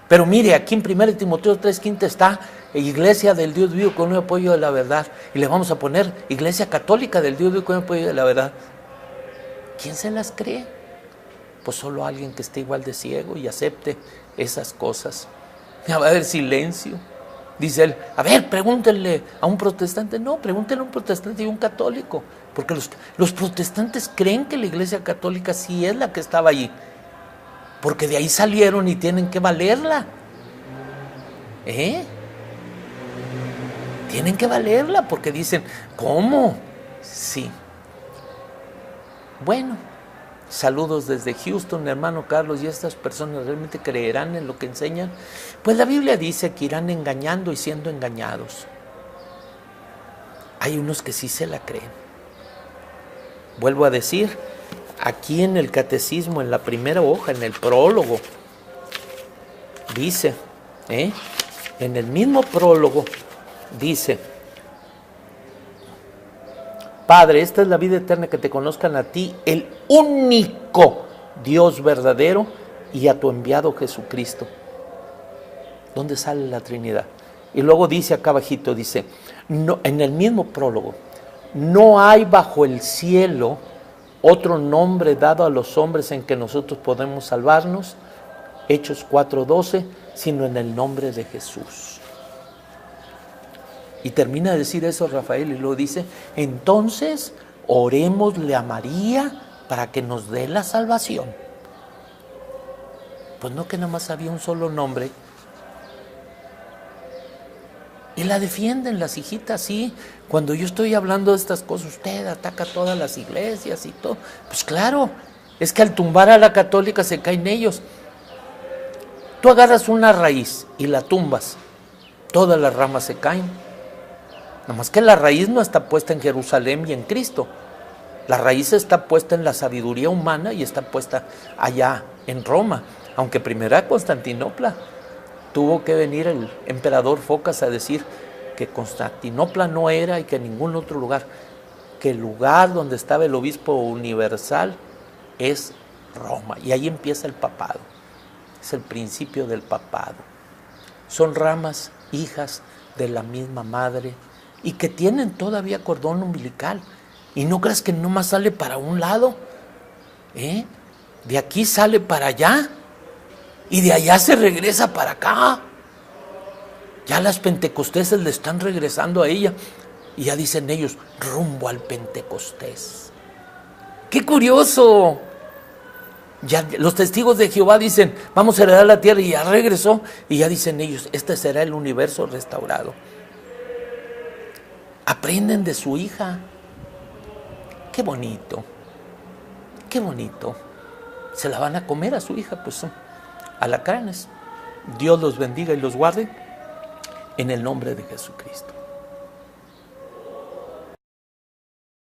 Pero mire, aquí en 1 Timoteo 3:15 está Iglesia del Dios vivo con un apoyo de la verdad. Y le vamos a poner Iglesia Católica del Dios vivo con un apoyo de la verdad. ¿Quién se las cree? Pues solo alguien que esté igual de ciego y acepte esas cosas. Ya va a haber silencio. Dice él, a ver, pregúntenle a un protestante. No, pregúntenle a un protestante y a un católico. Porque los protestantes creen que la Iglesia Católica sí es la que estaba allí. Porque de ahí salieron y tienen que valerla. Tienen que valerla porque dicen, ¿cómo? Sí. Bueno, saludos desde Houston, hermano Carlos, y estas personas realmente creerán en lo que enseñan. Pues la Biblia dice que irán engañando y siendo engañados. Hay unos que sí se la creen. Vuelvo a decir, aquí en el catecismo, en la primera hoja, en el prólogo, dice, en el mismo prólogo, dice, Padre, esta es la vida eterna, que te conozcan a ti, el único Dios verdadero, y a tu enviado Jesucristo. ¿Dónde sale la Trinidad? Y luego dice acá abajito, dice, no, en el mismo prólogo, no hay bajo el cielo otro nombre dado a los hombres en que nosotros podemos salvarnos, Hechos 4:12, sino en el nombre de Jesús. Y termina de decir eso Rafael y luego dice, entonces orémosle a María para que nos dé la salvación. Pues no, que nada más había un solo nombre. Y la defienden las hijitas, sí. Cuando yo estoy hablando de estas cosas, usted ataca a todas las iglesias y todo. Pues claro, es que al tumbar a la católica se caen ellos. Tú agarras una raíz y la tumbas, todas las ramas se caen. Nada más que la raíz no está puesta en Jerusalén y en Cristo. La raíz está puesta en la sabiduría humana y está puesta allá en Roma. Aunque primero era Constantinopla. Tuvo que venir el emperador Focas a decir que Constantinopla no era y que ningún otro lugar, que el lugar donde estaba el obispo universal es Roma. Y ahí empieza el papado. Es el principio del papado. Son ramas, hijas de la misma madre y que tienen todavía cordón umbilical. Y no creas que nomás sale para un lado. De aquí sale para allá. Y de allá se regresa para acá. Ya las pentecosteses le están regresando a ella. Y ya dicen ellos, rumbo al Pentecostés. ¡Qué curioso! Ya los testigos de Jehová dicen, vamos a heredar la tierra, y ya regresó. Y ya dicen ellos, este será el universo restaurado. Aprenden de su hija. ¡Qué bonito! ¡Qué bonito! Se la van a comer a su hija, pues son alacranes. Dios los bendiga y los guarde en el nombre de Jesucristo.